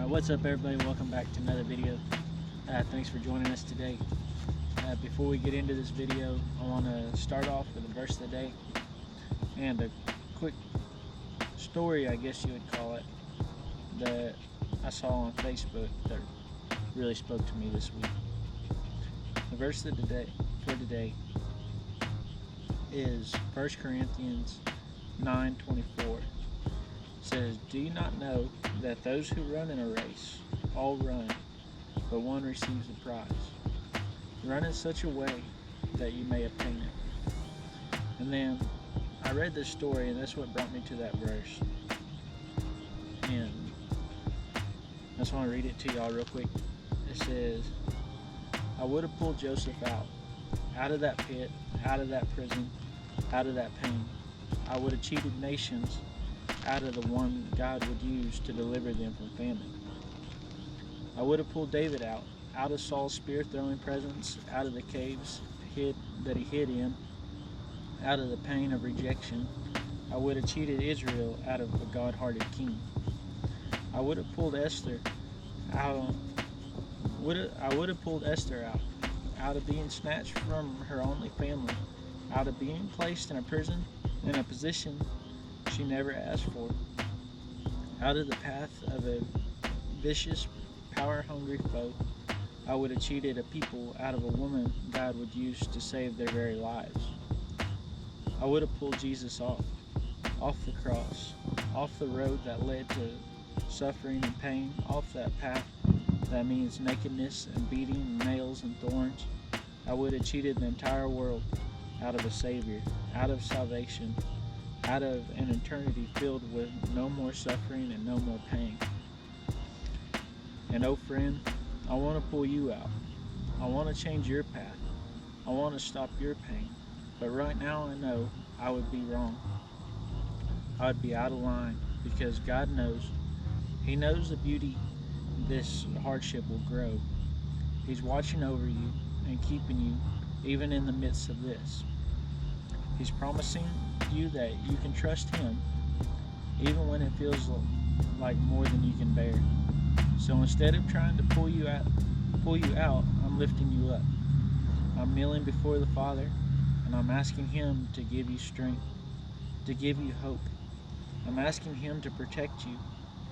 What's up, everybody? Welcome back to another video. Thanks for joining us today. Before we get into this video, I want to start off with a verse of the day and a quick story, I guess you would call it, that I saw on Facebook that really spoke to me this week. The verse of the day for today is 1 Corinthians 9:24. It says, "Do you not know that those who run in a race all run, but one receives the prize? Run in such a way that you may obtain it." And then I read this story, and that's what brought me to that verse. And I just want to read it to y'all real quick. It says, "I would have pulled Joseph out of that pit, out of that prison, out of that pain. I would have cheated nations out of the one God would use to deliver them from famine. I would have pulled David out of Saul's spear-throwing presence, out of the caves that he hid in, out of the pain of rejection. I would have cheated Israel out of a God-hearted king. I would have pulled Esther out. I would have pulled Esther out of being snatched from her only family, out of being placed in a prison, in a position she never asked for, out of the path of a vicious, power-hungry foe. I would have cheated a people out of a woman God would use to save their very lives. I would have pulled Jesus off the cross, off the road that led to suffering and pain, off that path that means nakedness and beating, nails and thorns. I would have cheated the entire world out of a Savior, out of salvation, out of an eternity filled with no more suffering and no more pain. And oh friend, I want to pull you out. I want to change your path. I want to stop your pain. But right now I know I would be wrong. I would be out of line, because God knows. He knows the beauty this hardship will grow. He's watching over you and keeping you even in the midst of this. He's promising you that you can trust Him even when it feels like more than you can bear. So instead of trying to pull you out, I'm lifting you up. I'm kneeling before the Father, and I'm asking Him to give you strength, to give you hope. I'm asking Him to protect you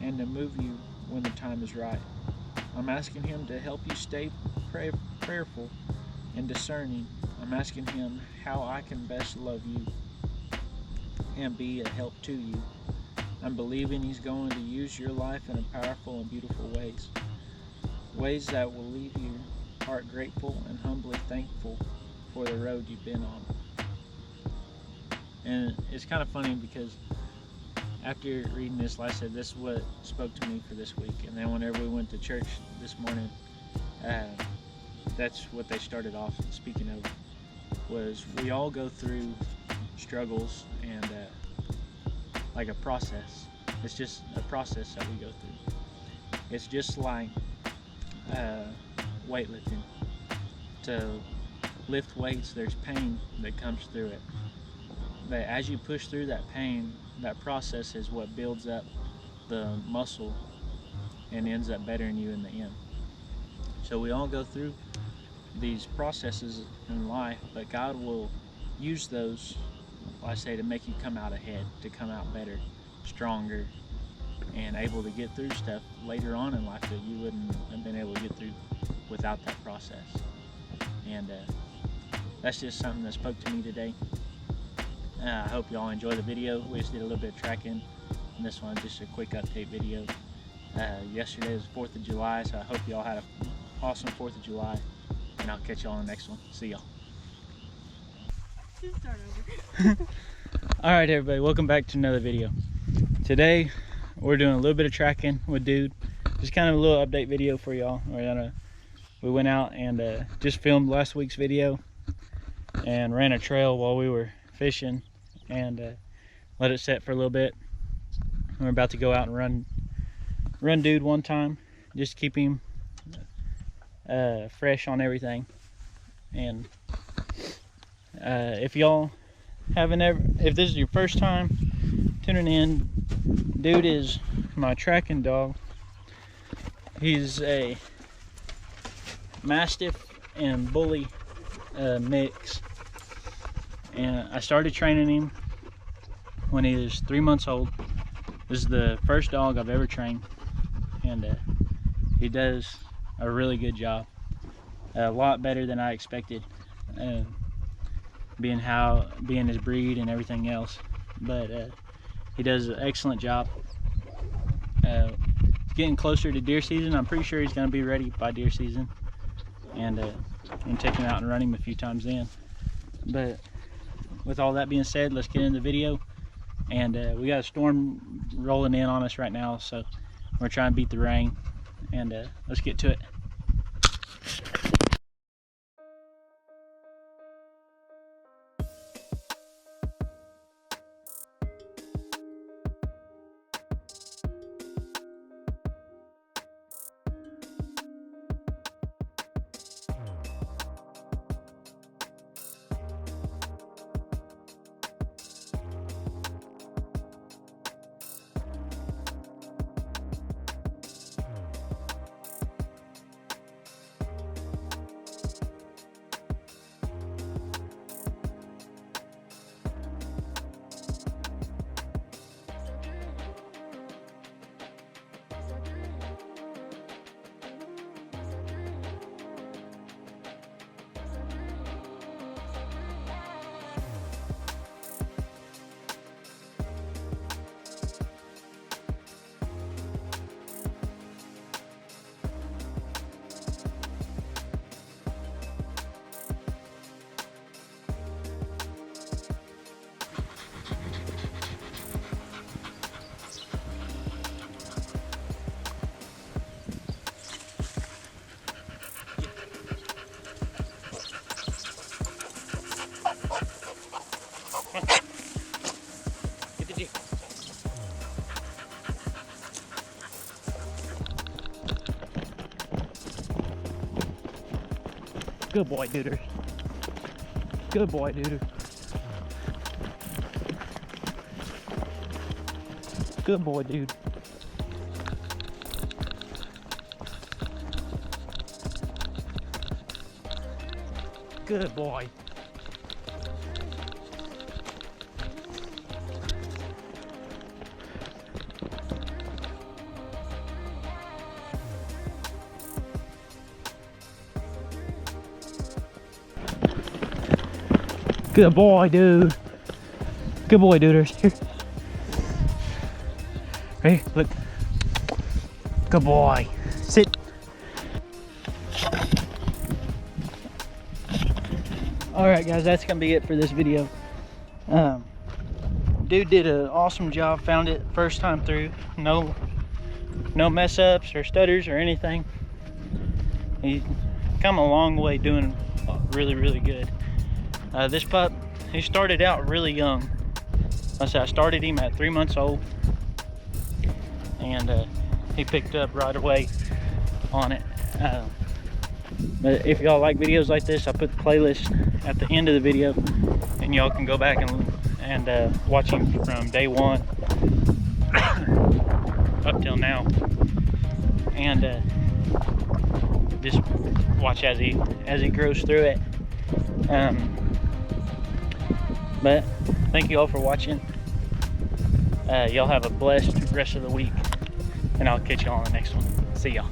and to move you when the time is right. I'm asking Him to help you stay prayerful and discerning. I'm asking Him how I can best love you and be a help to you. I'm believing He's going to use your life in a powerful and beautiful ways that will leave your heart grateful and humbly thankful for the road you've been on." And it's kind of funny, because after reading this, like I said, this is what spoke to me for this week. And then whenever we went to church this morning, that's what they started off speaking of, was we all go through struggles and like a process. It's just a process that we go through. It's just like weightlifting. To lift weights, there's pain that comes through it. But as you push through that pain, that process is what builds up the muscle and ends up bettering you in the end. So we all go through these processes in life, but God will use those, I say, to make you come out ahead, to come out better, stronger, and able to get through stuff later on in life that you wouldn't have been able to get through without that process. And that's just something that spoke to me today. I hope y'all enjoy the video. We just did a little bit of tracking, and this one just a quick update video. Yesterday was 4th of July, so I hope y'all had an awesome 4th of July, and I'll catch y'all on the next one. See y'all. Start over. Alright everybody, welcome back to another video. Today we're doing a little bit of tracking with Dude. Just kind of a little update video for y'all. We went out and just filmed last week's video and ran a trail while we were fishing, and let it set for a little bit. We're about to go out and run Dude one time, just keep him fresh on everything. And if y'all haven't if this is your first time tuning in, Dude is my tracking dog. He's a Mastiff and Bully mix, and I started training him when he was 3 months old. This is the first dog I've ever trained, and he does a really good job, a lot better than I expected, being his breed and everything else. But he does an excellent job. Getting closer to deer season. I'm pretty sure he's going to be ready by deer season, and I'm going to take him out and run him a few times then. But with all that being said, let's get into the video. And we got a storm rolling in on us right now, so we're trying to beat the rain, and let's get to it. Good boy, Duder. Good boy, Duder. Good boy, dude. Good boy. Good boy, dude. Good boy, dude. Here. Ready? Look. Good boy. Sit. Alright guys, that's gonna be it for this video. Dude did an awesome job, found it first time through. No mess ups or stutters or anything. He's come a long way, doing really good. This pup, he started out really young. I started him at 3 months old, and he picked up right away on it. But if y'all like videos like this, I put the playlist at the end of the video, and y'all can go back and watch him from day one up till now, and just watch as he grows through it. But thank you all for watching. Y'all have a blessed rest of the week, and I'll catch y'all on the next one. See y'all.